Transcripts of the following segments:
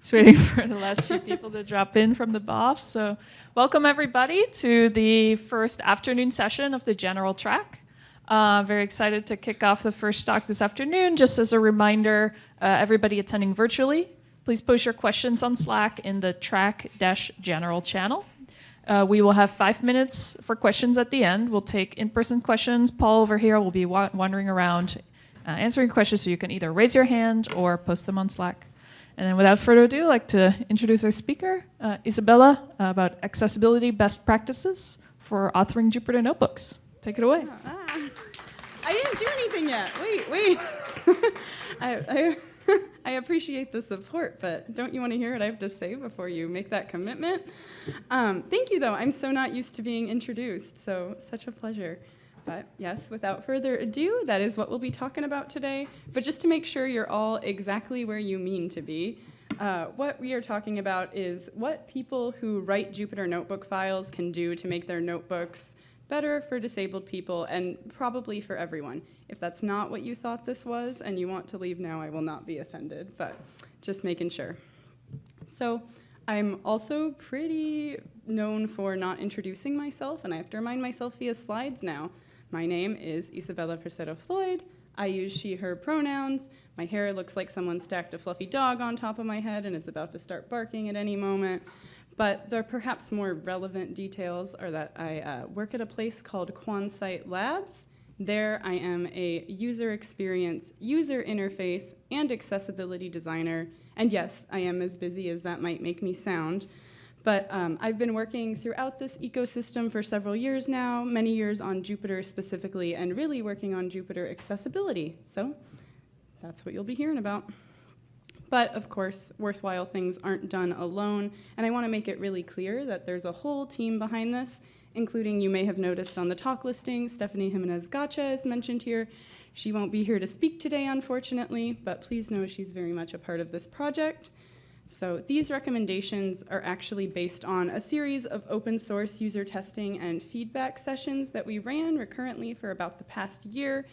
Just waiting for the last few people to drop in from the BOF. So welcome everybody to the first afternoon session of the general track. Very excited to kick off the first talk this afternoon. Just as a reminder, everybody attending virtually, please post your questions on Slack in the track-general channel. We will have 5 minutes for questions at the end. We'll take in-person questions. Paul over here will be wandering around answering questions, so you can either raise your hand or post them on Slack. And then without further ado, I'd like to introduce our speaker, Isabella, about accessibility best practices for authoring Jupyter notebooks. Take it away. I didn't do anything yet. Wait. I appreciate the support, but don't you want to hear what I have to say before you make that commitment? Thank you, though. I'm so not used to being introduced, so such a pleasure. But yes, without further ado, that is what we'll be talking about today. But just to make sure you're all exactly where you mean to be, what we are talking about is what people who write Jupyter notebook files can do to make their notebooks better for disabled people and probably for everyone. If that's not what you thought this was and you want to leave now, I will not be offended, but just making sure. So I'm also pretty known for not introducing myself, and I have to remind myself via slides now. My name is Isabella Presedo-Floyd. I use she, her pronouns. My hair looks like someone stacked a fluffy dog on top of my head and it's about to start barking at any moment. But the perhaps more relevant details are that I work at a place called Quonsite Labs. There I am a user experience, user interface, and accessibility designer. And yes, I am as busy as that might make me sound. But I've been working throughout this ecosystem for several years now, many years on Jupyter specifically, and really working on Jupyter accessibility. So that's what you'll be hearing about. But of course, worthwhile things aren't done alone, and I want to make it really clear that there's a whole team behind this, including, you may have noticed on the talk listing, Stephanie Jimenez Gacha is mentioned here. She won't be here to speak today, unfortunately, but please know she's very much a part of this project. So these recommendations are actually based on a series of open source user testing and feedback sessions that we ran recurrently for about the past year.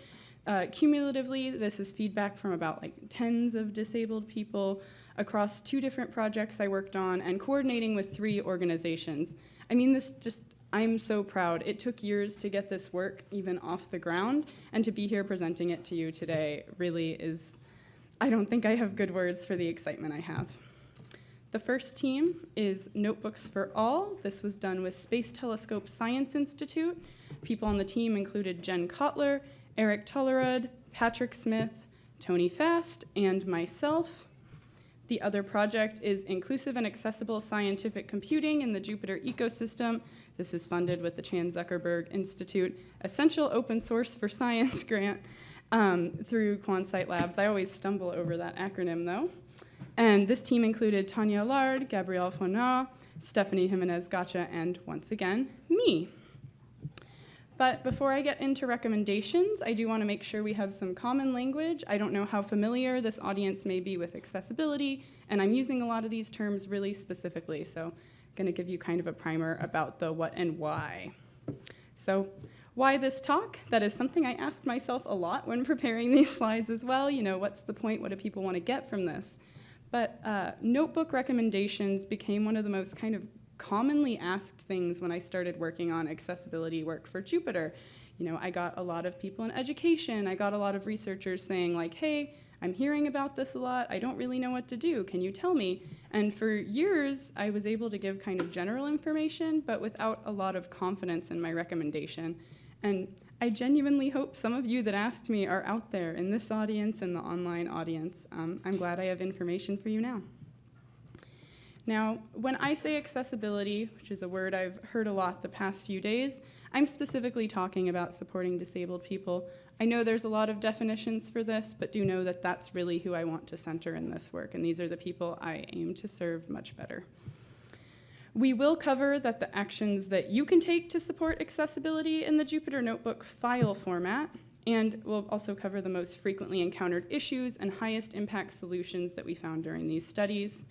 Cumulatively, this is feedback from about tens of disabled people across 2 different projects I worked on and coordinating with 3 organizations. I mean, I'm so proud. It took years to get this work even off the ground, and to be here presenting it to you today really is, I don't think I have good words for the excitement I have. The first team is Notebooks for All. This was done with Space Telescope Science Institute. People on the team included Jen Kotler, Eric Tullerud, Patrick Smith, Tony Fast, and myself. The other project is Inclusive and Accessible Scientific Computing in the Jupyter Ecosystem. This is funded with the Chan Zuckerberg Institute Essential Open Source for Science grant through Quonsite Labs. I always stumble over that acronym, though. And this team included Tanya Allard, Gabrielle Fonard, Stephanie Jimenez Gacha, and once again, me. But before I get into recommendations, I do want to make sure we have some common language. I don't know how familiar this audience may be with accessibility, and I'm using a lot of these terms really specifically, so I'm going to give you kind of a primer about the what and why. So why this talk? That is something I asked myself a lot when preparing these slides as well. You know, what's the point? What do people want to get from this? But notebook recommendations became one of the most kind of commonly asked things when I started working on accessibility work for Jupyter. You know, I got a lot of people in education. I got a lot of researchers saying hey, I'm hearing about this a lot. I don't really know what to do. Can you tell me? And for years, I was able to give kind of general information, but without a lot of confidence in my recommendation. And I genuinely hope some of you that asked me are out there in this audience and the online audience. I'm glad I have information for you now. Now, when I say accessibility, which is a word I've heard a lot the past few days, I'm specifically talking about supporting disabled people. I know there's a lot of definitions for this, but do know that that's really who I want to center in this work, and these are the people I aim to serve much better. We will cover that the actions that you can take to support accessibility in the Jupyter Notebook file format, and we'll also cover the most frequently encountered issues and highest impact solutions that we found during these studies.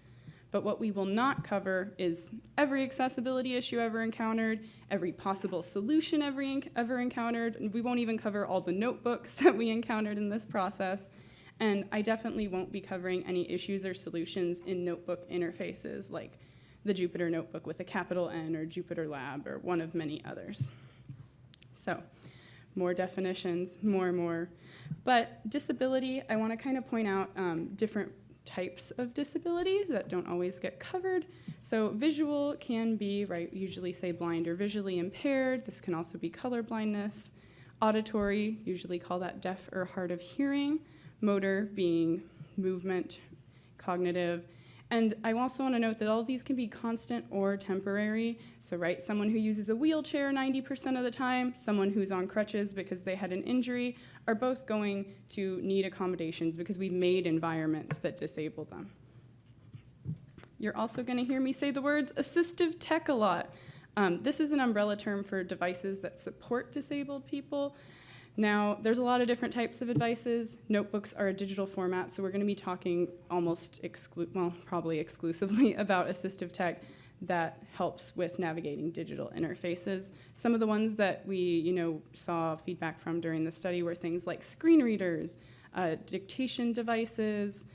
But what we will not cover is every accessibility issue ever encountered, every possible solution ever encountered, and we won't even cover all the notebooks that we encountered in this process. And I definitely won't be covering any issues or solutions in notebook interfaces like the Jupyter Notebook with a capital N or Jupyter Lab or one of many others. So more definitions, more. But disability, I want to kind of point out different types of disabilities that don't always get covered. So visual can be, right, we usually say blind or visually impaired. This can also be color blindness. Auditory, usually call that deaf or hard of hearing. Motor being movement, cognitive. And I also want to note that all of these can be constant or temporary. So, right, someone who uses a wheelchair 90% of the time, someone who's on crutches because they had an injury, are both going to need accommodations because we've made environments that disable them. You're also going to hear me say the words assistive tech a lot. This is an umbrella term for devices that support disabled people. Now, there's a lot of different types of devices. Notebooks are a digital format, so we're going to be talking probably exclusively about assistive tech that helps with navigating digital interfaces. Some of the ones that we saw feedback from during the study were things like screen readers, dictation devices,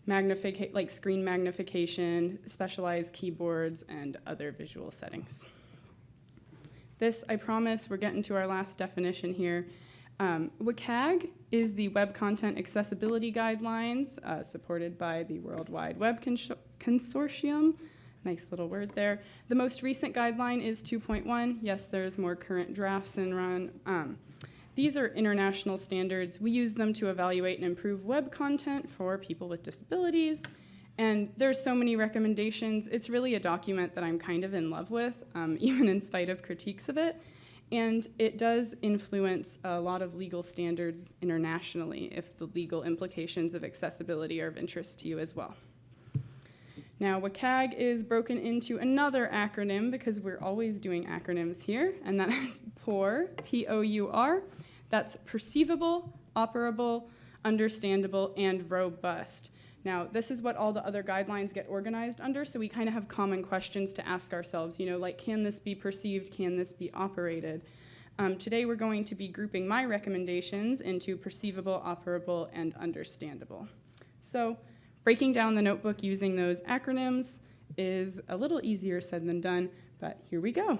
like screen magnification, specialized keyboards, and other visual settings. This, I promise, we're getting to our last definition here. WCAG is the Web Content Accessibility Guidelines supported by the World Wide Web Consortium. Nice little word there. The most recent guideline is 2.1. Yes, there's more current drafts in run. These are international standards. We use them to evaluate and improve web content for people with disabilities. And there's so many recommendations. It's really a document that I'm kind of in love with, even in spite of critiques of it. And it does influence a lot of legal standards internationally if the legal implications of accessibility are of interest to you as well. Now, WCAG is broken into another acronym because we're always doing acronyms here, and that is POUR, P-O-U-R. That's perceivable, operable, understandable, and robust. Now, this is what all the other guidelines get organized under, so we kind of have common questions to ask ourselves, like, can this be perceived, can this be operated? Today we're going to be grouping my recommendations into perceivable, operable, and understandable. So, breaking down the notebook using those acronyms is a little easier said than done, but here we go.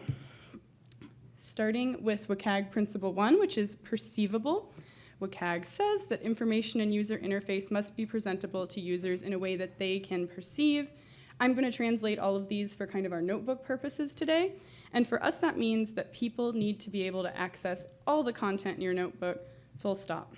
Starting with WCAG Principle 1, which is perceivable. WCAG says that information and user interface must be presentable to users in a way that they can perceive. I'm going to translate all of these for kind of our notebook purposes today. And for us, that means that people need to be able to access all the content in your notebook, full stop.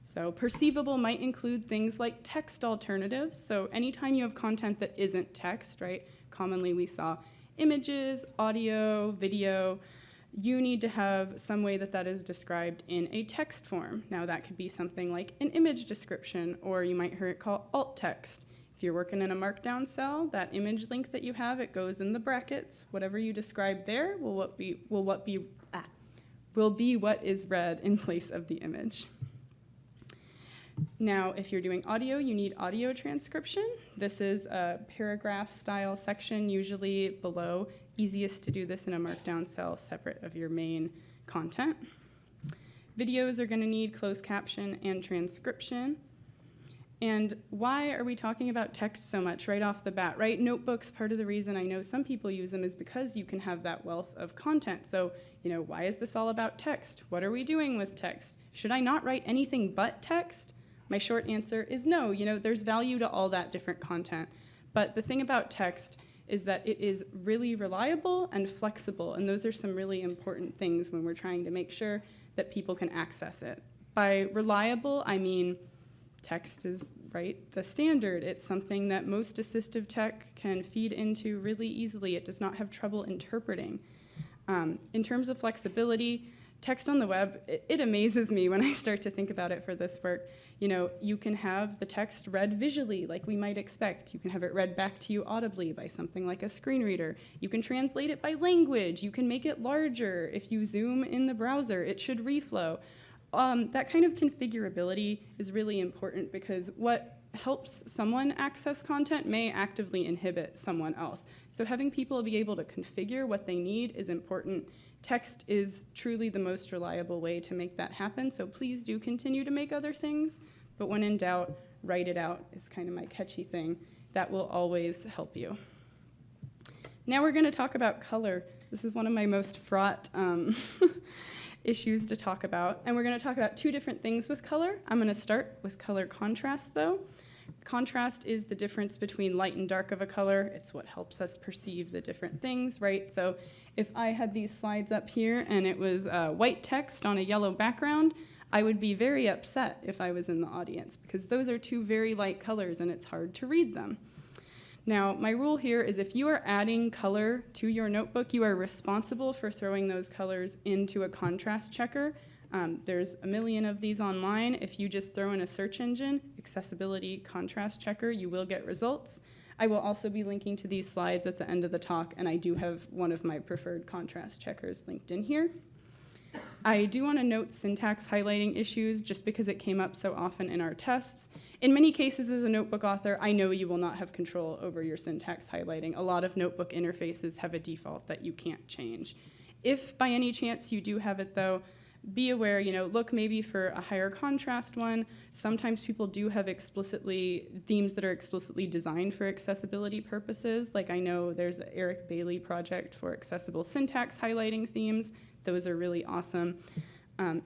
So perceivable might include things like text alternatives. So anytime you have content that isn't text, right? Commonly we saw images, audio, video. You need to have some way that that is described in a text form. Now that could be something like an image description, or you might hear it called alt text. If you're working in a markdown cell, that image link that you have, it goes in the brackets. Whatever you describe there will be what is read in place of the image. Now, if you're doing audio, you need audio transcription. This is a paragraph style section, usually below. Easiest to do this in a markdown cell separate of your main content. Videos are going to need closed caption and transcription. And why are we talking about text so much right off the bat, right? Notebooks, part of the reason I know some people use them is because you can have that wealth of content. So, why is this all about text? What are we doing with text? Should I not write anything but text? My short answer is no. There's value to all that different content. But the thing about text is that it is really reliable and flexible, and those are some really important things when we're trying to make sure that people can access it. By reliable, I mean text is, right, the standard. It's something that most assistive tech can feed into really easily. It does not have trouble interpreting. In terms of flexibility, text on the web, it amazes me when I start to think about it for this work. You can have the text read visually like we might expect. You can have it read back to you audibly by something like a screen reader. You can translate it by language. You can make it larger. If you zoom in the browser, it should reflow. That kind of configurability is really important because what helps someone access content may actively inhibit someone else. So having people be able to configure what they need is important. Text is truly the most reliable way to make that happen, so please do continue to make other things, but when in doubt, write it out is kind of my catchy thing. That will always help you. Now we're going to talk about color. This is one of my most fraught issues to talk about. And we're going to talk about two different things with color. I'm going to start with color contrast, though. Contrast is the difference between light and dark of a color. It's what helps us perceive the different things, right? So if I had these slides up here and it was white text on a yellow background, I would be very upset if I was in the audience, because those are two very light colors and it's hard to read them. Now, my rule here is if you are adding color to your notebook, you are responsible for throwing those colors into a contrast checker. There's a million of these online. If you just throw in a search engine, accessibility contrast checker, you will get results. I will also be linking to these slides at the end of the talk, and I do have one of my preferred contrast checkers linked in here. I do want to note syntax highlighting issues just because it came up so often in our tests. In many cases as a notebook author, I know you will not have control over your syntax highlighting. A lot of notebook interfaces have a default that you can't change. If by any chance you do have it though, be aware, look maybe for a higher contrast one. Sometimes people do have themes that are explicitly designed for accessibility purposes. Like I know there's an Eric Bailey project for accessible syntax highlighting themes. Those are really awesome.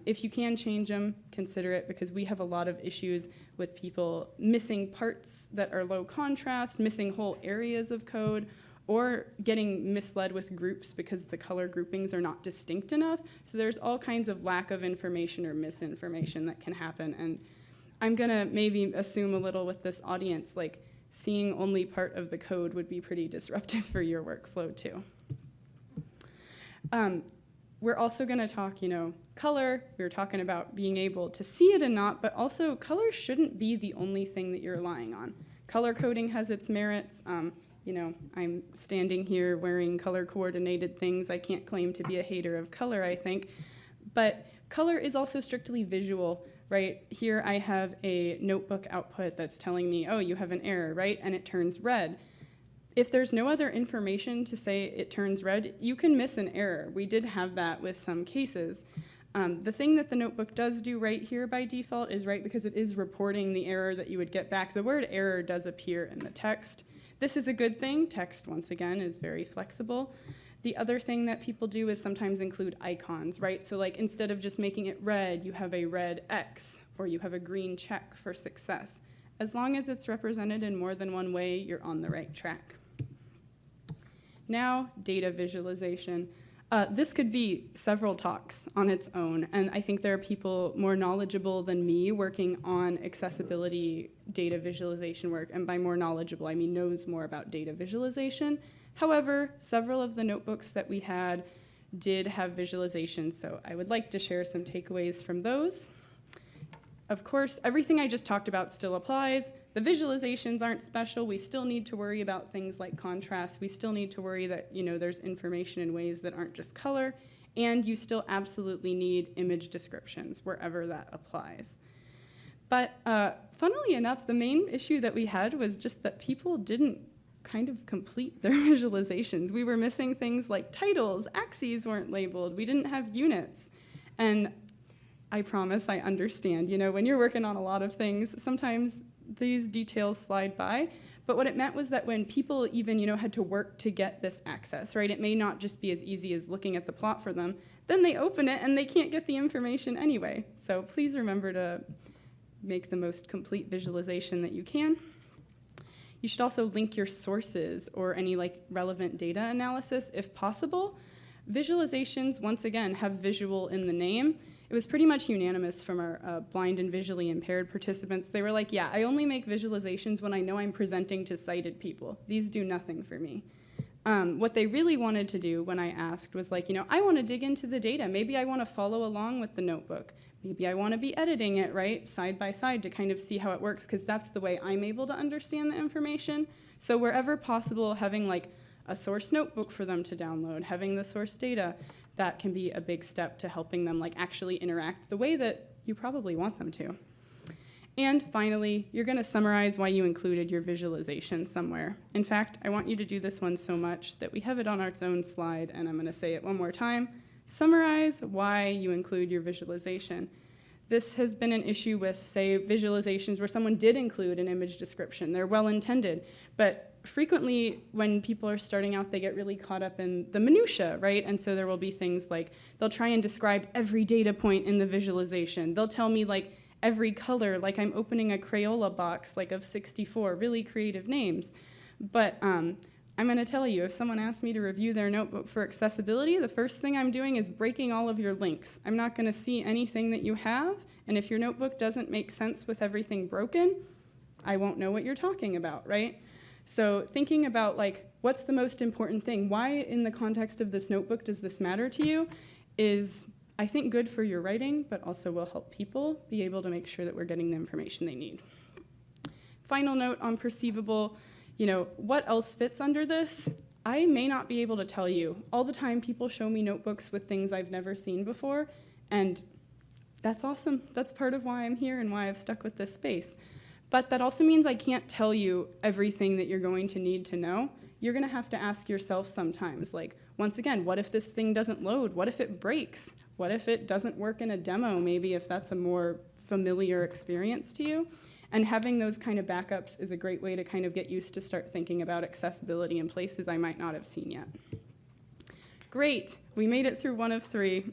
If you can change them, consider it, because we have a lot of issues with people missing parts that are low contrast, missing whole areas of code, or getting misled with groups because the color groupings are not distinct enough. So there's all kinds of lack of information or misinformation that can happen. And I'm gonna maybe assume a little with this audience, like seeing only part of the code would be pretty disruptive for your workflow too. We're also gonna talk, color. We were talking about being able to see it and not, but also color shouldn't be the only thing that you're relying on. Color coding has its merits. I'm standing here wearing color-coordinated things. I can't claim to be a hater of color, I think. But color is also strictly visual, right? Here I have a notebook output that's telling me, oh, you have an error, right? And it turns red. If there's no other information to say it turns red, you can miss an error. We did have that with some cases. The thing that the notebook does do right here by default is right because it is reporting the error that you would get back. The word error does appear in the text. This is a good thing. Text, once again, is very flexible. The other thing that people do is sometimes include icons, right? So like instead of just making it red, you have a red X, or you have a green check for success. As long as it's represented in more than one way, you're on the right track. Now, data visualization. This could be several talks on its own, and I think there are people more knowledgeable than me working on accessibility data visualization work, and by more knowledgeable, I mean knows more about data visualization. However, several of the notebooks that we had did have visualizations, so I would like to share some takeaways from those. Of course, everything I just talked about still applies. The visualizations aren't special. We still need to worry about things like contrast. We still need to worry that there's information in ways that aren't just color. And you still absolutely need image descriptions wherever that applies. But funnily enough, the main issue that we had was just that people didn't kind of complete their visualizations. We were missing things like titles, axes weren't labeled, we didn't have units. And I promise I understand. When you're working on a lot of things, sometimes these details slide by. But what it meant was that when people even, had to work to get this access, right? It may not just be as easy as looking at the plot for them. Then they open it and they can't get the information anyway. So please remember to make the most complete visualization that you can. You should also link your sources or any relevant data analysis if possible. Visualizations, once again, have visual in the name. It was pretty much unanimous from our blind and visually impaired participants. They were like, yeah, I only make visualizations when I know I'm presenting to sighted people. These do nothing for me. What they really wanted to do when I asked was I want to dig into the data. Maybe I want to follow along with the notebook. Maybe I want to be editing it, right, side by side to kind of see how it works, because that's the way I'm able to understand the information. So wherever possible, having a source notebook for them to download, having the source data, that can be a big step to helping them actually interact the way that you probably want them to. And finally, you're going to summarize why you included your visualization somewhere. In fact, I want you to do this one so much that we have it on its own slide, and I'm going to say it one more time. Summarize why you include your visualization. This has been an issue with, say, visualizations where someone did include an image description. They're well intended, but frequently when people are starting out, they get really caught up in the minutia, right? And so there will be things like they'll try and describe every data point in the visualization. They'll tell me like every color, like I'm opening a Crayola box like of 64, really creative names. But I'm going to tell you, if someone asks me to review their notebook for accessibility, the first thing I'm doing is breaking all of your links. I'm not going to see anything that you have, and if your notebook doesn't make sense with everything broken, I won't know what you're talking about, right? So thinking about like, what's the most important thing? Why in the context of this notebook does this matter to you is, I think, good for your writing, but also will help people be able to make sure that we're getting the information they need. Final note on Perceivable, what else fits under this? I may not be able to tell you. All the time people show me notebooks with things I've never seen before, and that's awesome. That's part of why I'm here and why I've stuck with this space. But that also means I can't tell you everything that you're going to need to know. You're going to have to ask yourself sometimes, like, once again, what if this thing doesn't load? What if it breaks? What if it doesn't work in a demo, maybe if that's a more familiar experience to you? And having those kind of backups is a great way to kind of get used to start thinking about accessibility in places I might not have seen yet. Great, we made it through one of three.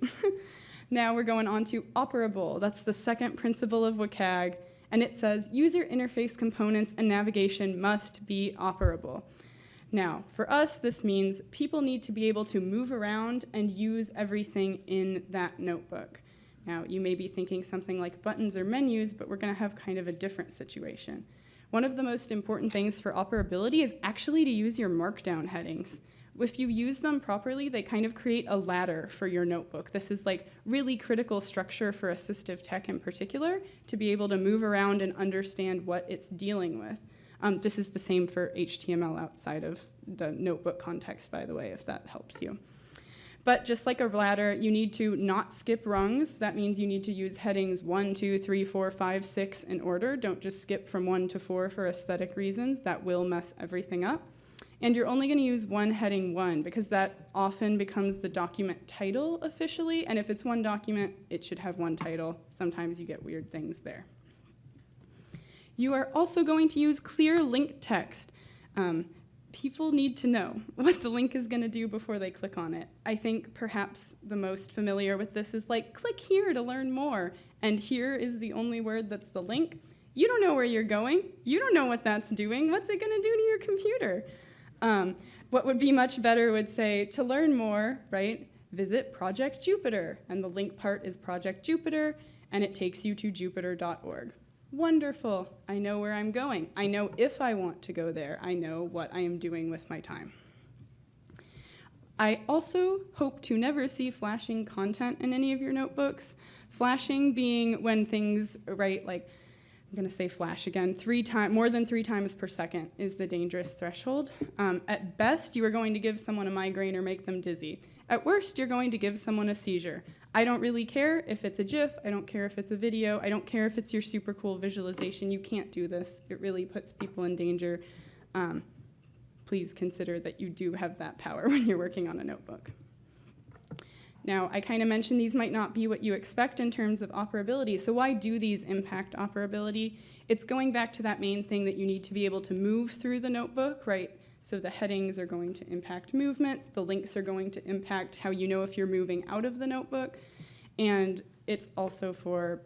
Now we're going on to Operable. That's the second principle of WCAG. And it says, user interface components and navigation must be operable. Now, for us, this means people need to be able to move around and use everything in that notebook. Now, you may be thinking something like buttons or menus, but we're going to have kind of a different situation. One of the most important things for operability is actually to use your markdown headings. If you use them properly, they kind of create a ladder for your notebook. This is like really critical structure for assistive tech in particular, to be able to move around and understand what it's dealing with. This is the same for HTML outside of the notebook context, by the way, if that helps you. But just like a ladder, you need to not skip rungs. That means you need to use headings 1, 2, 3, 4, 5, 6 in order. Don't just skip from 1 to 4 for aesthetic reasons. That will mess everything up. And you're only going to use one heading 1 because that often becomes the document title officially. And if it's one document, it should have one title. Sometimes you get weird things there. You are also going to use clear link text. People need to know what the link is going to do before they click on it. I think perhaps the most familiar with this is like, click here to learn more. And here is the only word that's the link. You don't know where you're going. You don't know what that's doing. What's it going to do to your computer? What would be much better would say, to learn more, right, visit Project Jupyter. And the link part is Project Jupyter, and it takes you to jupyter.org. Wonderful. I know where I'm going. I know if I want to go there. I know what I am doing with my time. I also hope to never see flashing content in any of your notebooks. Flashing being when things, right, like, I'm going to say flash again, more than 3 times per second is the dangerous threshold. At best, you are going to give someone a migraine or make them dizzy. At worst, you're going to give someone a seizure. I don't really care if it's a GIF. I don't care if it's a video. I don't care if it's your super cool visualization. You can't do this. It really puts people in danger. Please consider that you do have that power when you're working on a notebook. Now, I kind of mentioned these might not be what you expect in terms of operability, so why do these impact operability? It's going back to that main thing that you need to be able to move through the notebook, right? So the headings are going to impact movements, the links are going to impact how you know if you're moving out of the notebook, and it's also for,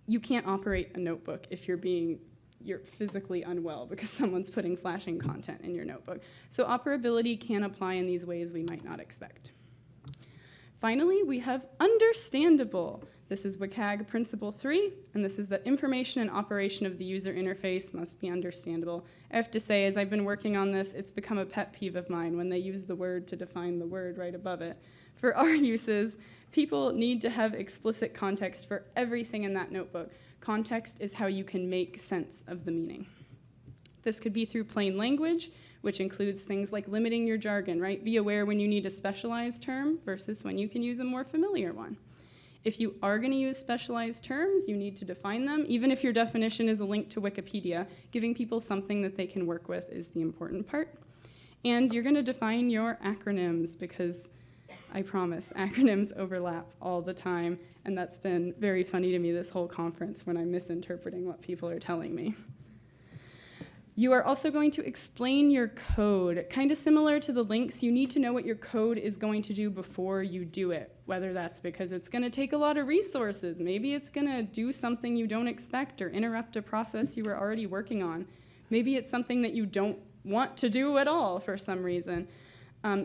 you can't operate a notebook if you're physically unwell because someone's putting flashing content in your notebook. So operability can apply in these ways we might not expect. Finally, we have understandable. This is WCAG Principle 3, and this is that information and operation of the user interface must be understandable. I have to say, as I've been working on this, it's become a pet peeve of mine when they use the word to define the word right above it. For our uses, people need to have explicit context for everything in that notebook. Context is how you can make sense of the meaning. This could be through plain language, which includes things like limiting your jargon, right? Be aware when you need a specialized term versus when you can use a more familiar one. If you are going to use specialized terms, you need to define them. Even if your definition is a link to Wikipedia, giving people something that they can work with is the important part. And you're going to define your acronyms because I promise, acronyms overlap all the time, and that's been very funny to me this whole conference when I'm misinterpreting what people are telling me. You are also going to explain your code. Kind of similar to the links, you need to know what your code is going to do before you do it, whether that's because it's going to take a lot of resources, maybe it's going to do something you don't expect or interrupt a process you were already working on. Maybe it's something that you don't want to do at all for some reason.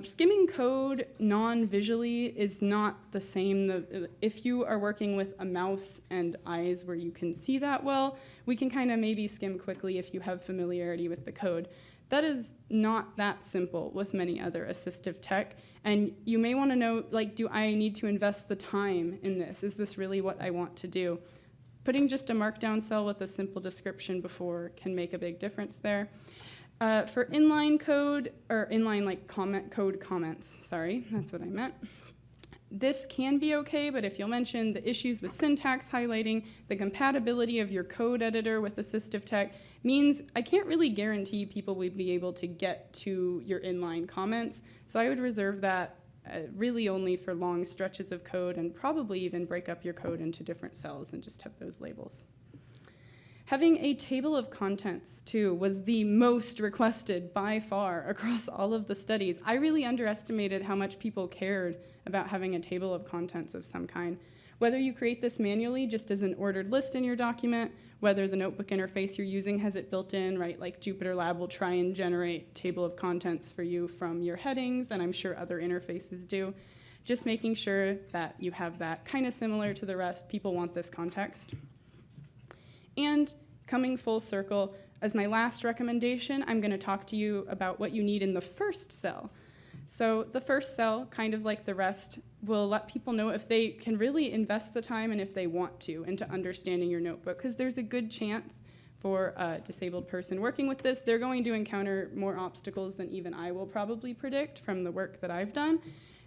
Skimming code non-visually is not the same. If you are working with a mouse and eyes where you can see that well, we can kind of maybe skim quickly if you have familiarity with the code. That is not that simple with many other assistive tech, and you may want to know, like, do I need to invest the time in this? Is this really what I want to do? Putting just a markdown cell with a simple description before can make a big difference there. For inline code, or inline like code comments, sorry, that's what I meant. This can be okay, but if you'll mention the issues with syntax highlighting, the compatibility of your code editor with Assistive Tech means I can't really guarantee people will be able to get to your inline comments, so I would reserve that really only for long stretches of code and probably even break up your code into different cells and just have those labels. Having a table of contents, too, was the most requested by far across all of the studies. I really underestimated how much people cared about having a table of contents of some kind. Whether you create this manually just as an ordered list in your document, whether the notebook interface you're using has it built in, right? Like Jupyter Lab will try and generate table of contents for you from your headings, and I'm sure other interfaces do. Just making sure that you have that kind of similar to the rest. People want this context. And coming full circle, as my last recommendation, I'm going to talk to you about what you need in the first cell. So the first cell, kind of like the rest, will let people know if they can really invest the time and if they want to into understanding your notebook, because there's a good chance for a disabled person working with this, they're going to encounter more obstacles than even I will probably predict from the work that I've done.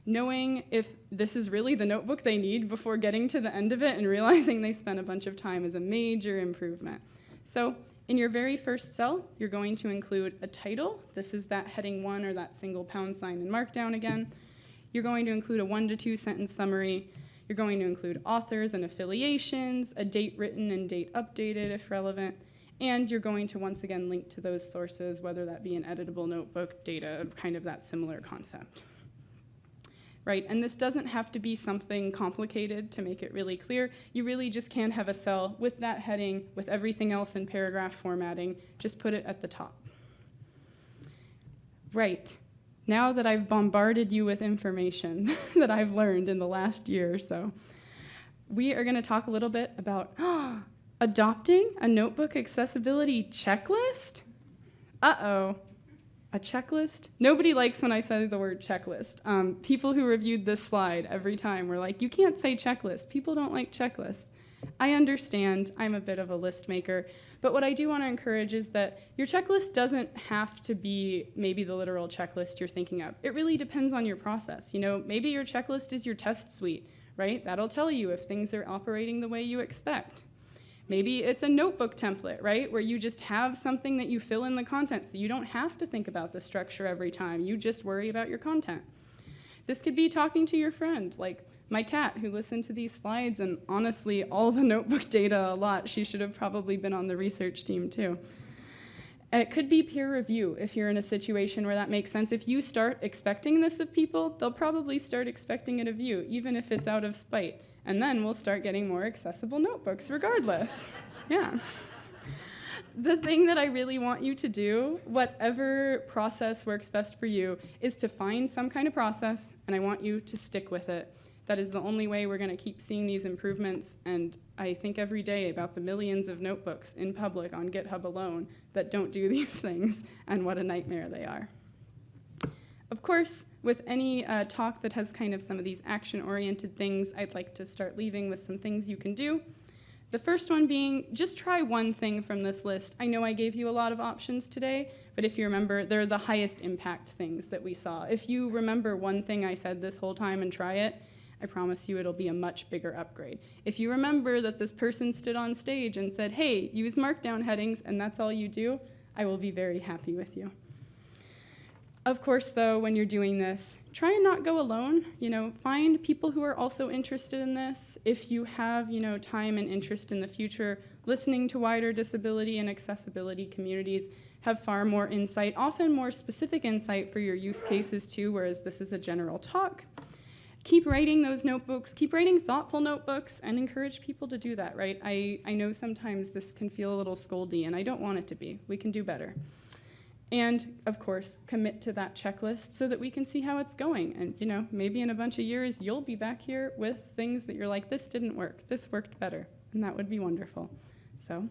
Knowing if this is really the notebook they need before getting to the end of it and realizing they spent a bunch of time is a major improvement. So in your very first cell, you're going to include a title. This is that heading 1 or that single pound sign in Markdown again. You're going to include a 1 to 2 sentence summary. You're going to include authors and affiliations, a date written and date updated if relevant, and you're going to once again link to those sources, whether that be an editable notebook, data, kind of that similar concept. Right, and this doesn't have to be something complicated to make it really clear. You really just can have a cell with that heading, with everything else in paragraph formatting. Just put it at the top. Right, now that I've bombarded you with information that I've learned in the last year or so, we are going to talk a little bit about adopting a notebook accessibility checklist. Uh-oh. A checklist? Nobody likes when I say the word checklist. People who reviewed this slide every time were like, you can't say checklist. People don't like checklists. I understand. I'm a bit of a list maker. But what I do want to encourage is that your checklist doesn't have to be maybe the literal checklist you're thinking of. It really depends on your process. You know, maybe your checklist is your test suite, right? That'll tell you if things are operating the way you expect. Maybe it's a notebook template, right, where you just have something that you fill in the content, so you don't have to think about the structure every time. You just worry about your content. This could be talking to your friend, like my cat who listened to these slides and honestly all the notebook data a lot. She should have probably been on the research team too. And it could be peer review if you're in a situation where that makes sense. If you start expecting this of people, they'll probably start expecting it of you, even if it's out of spite. And then we'll start getting more accessible notebooks regardless. Yeah. The thing that I really want you to do, whatever process works best for you, is to find some kind of process, and I want you to stick with it. That is the only way we're going to keep seeing these improvements, and I think every day about the millions of notebooks in public on GitHub alone that don't do these things, and what a nightmare they are. Of course, with any talk that has kind of some of these action-oriented things, I'd like to start leaving with some things you can do. The first one being, just try one thing from this list. I know I gave you a lot of options today, but if you remember, they're the highest impact things that we saw. If you remember one thing I said this whole time and try it, I promise you it'll be a much bigger upgrade. If you remember that this person stood on stage and said, hey, use markdown headings, and that's all you do, I will be very happy with you. Of course, though, when you're doing this, try and not go alone. Find people who are also interested in this. If you have, time and interest in the future, listening to wider disability and accessibility communities have far more insight, often more specific insight for your use cases too, whereas this is a general talk. Keep writing those notebooks, keep writing thoughtful notebooks, and encourage people to do that, right? I know sometimes this can feel a little scoldy, and I don't want it to be. We can do better. And, of course, commit to that checklist so that we can see how it's going. And, maybe in a bunch of years, you'll be back here with things that you're like, this didn't work, this worked better, and that would be wonderful. So,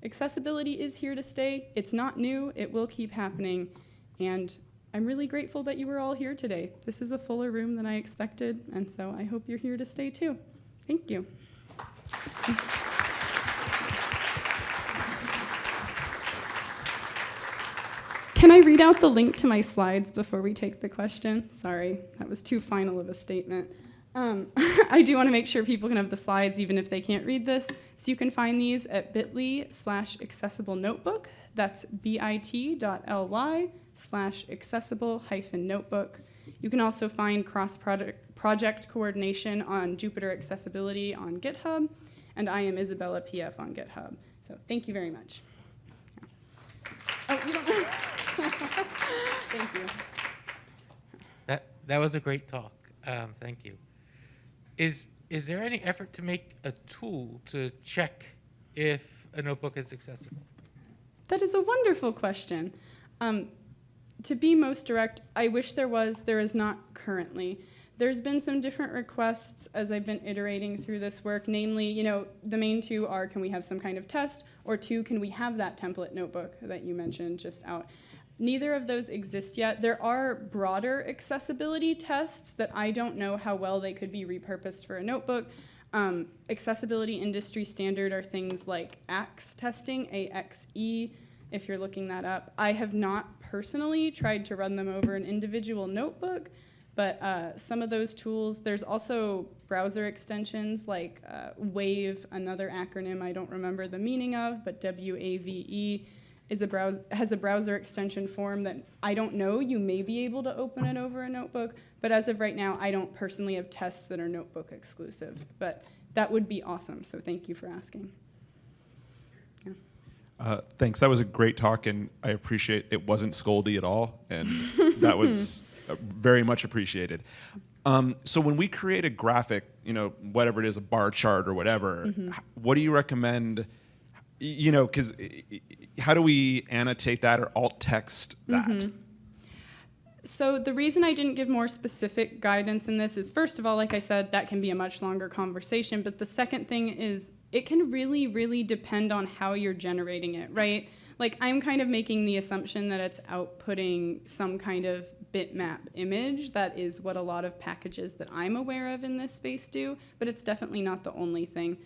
accessibility is here to stay. It's not new, it will keep happening, and I'm really grateful that you were all here today. This is a fuller room than I expected, and so I hope you're here to stay too. Thank you. Can I read out the link to my slides before we take the question? Sorry, that was too final of a statement. I do want to make sure people can have the slides even if they can't read this. So you can find these at bit.ly/accessible notebook. That's bit.ly/accessible-notebook. You can also find cross-project coordination on Jupyter Accessibility on GitHub, and I am Isabella PF on GitHub. So thank you very much. Oh, you don't. Thank you. That was a great talk. Thank you. Is there any effort to make a tool to check if a notebook is accessible? That is a wonderful question. To be most direct, I wish there was. There is not currently. There's been some different requests as I've been iterating through this work, namely, the main two are, can we have some kind of test, or two, can we have that template notebook that you mentioned just out? Neither of those exist yet. There are broader accessibility tests that I don't know how well they could be repurposed for a notebook. Accessibility industry standard are things like AXE testing, AXE, if you're looking that up. I have not personally tried to run them over an individual notebook, but some of those tools, there's also browser extensions like WAVE, another acronym I don't remember the meaning of, but WAVE has a browser extension form that I don't know, you may be able to open it over a notebook, but as of right now, I don't personally have tests that are notebook exclusive, but that would be awesome, so thank you for asking. Yeah. Thanks, that was a great talk, and I appreciate it wasn't scoldy at all, and that was very much appreciated. So when we create a graphic, whatever it is, a bar chart or whatever, what do you recommend, because how do we annotate that or alt text that? So the reason I didn't give more specific guidance in this is, first of all, like I said, that can be a much longer conversation, but the second thing is it can really, really depend on how you're generating it, right? Like, I'm kind of making the assumption that it's outputting some kind of bitmap image. That is what a lot of packages that I'm aware of in this space do, but it's definitely not the only thing.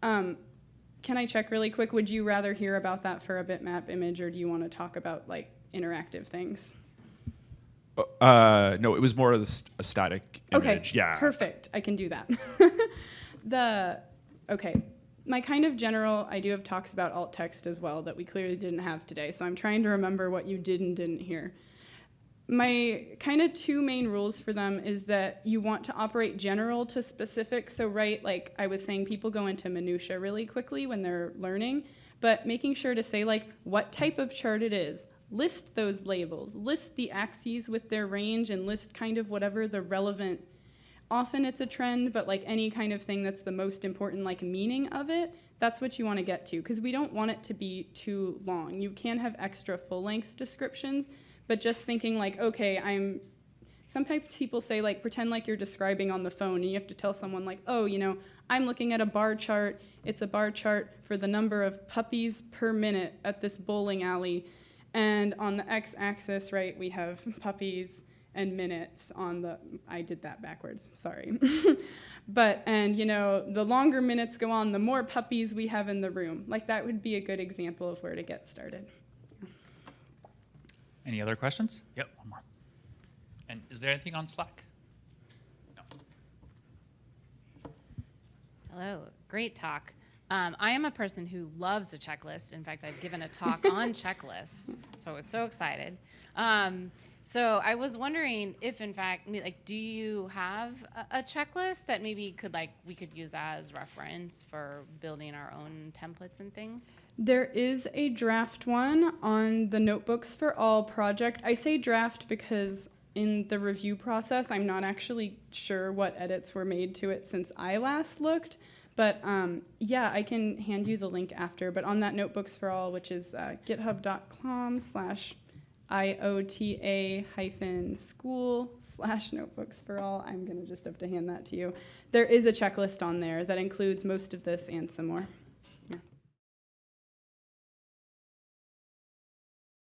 Can I check really quick? Would you rather hear about that for a bitmap image, or do you want to talk about, like, interactive things? No, it was more of a static image. Okay, yeah. Perfect. I can do that. Okay. My kind of general, I do have talks about alt text as well that we clearly didn't have today, so I'm trying to remember what you did and didn't hear. My kind of two main rules for them is that you want to operate general to specific, so right, like I was saying, people go into minutia really quickly when they're learning, but making sure to say like what type of chart it is, list those labels, list the axes with their range, and list kind of whatever the relevant, often it's a trend, but like any kind of thing that's the most important like meaning of it, that's what you want to get to, because we don't want it to be too long. You can have extra full-length descriptions, but just thinking like, okay, sometimes people say like, pretend like you're describing on the phone, and you have to tell someone like, oh, I'm looking at a bar chart. It's a bar chart for the number of puppies per minute at this bowling alley. And on the x-axis, right, we have puppies and minutes I did that backwards, sorry. And the longer minutes go on, the more puppies we have in the room. Like, that would be a good example of where to get started. Any other questions? Yep, one more. And is there anything on Slack? No. Hello, great talk. I am a person who loves a checklist. In fact, I've given a talk on checklists, so I was so excited. So I was wondering if, in fact, like, do you have a checklist that maybe we could use as reference for building our own templates and things? There is a draft one on the Notebooks for All project. I say draft because in the review process, I'm not actually sure what edits were made to it since I last looked. But yeah, I can hand you the link after. But on that Notebooks for All, which is github.com/IOTA-school/notebooks for all, I'm going to just have to hand that to you. There is a checklist on there that includes most of this and some more.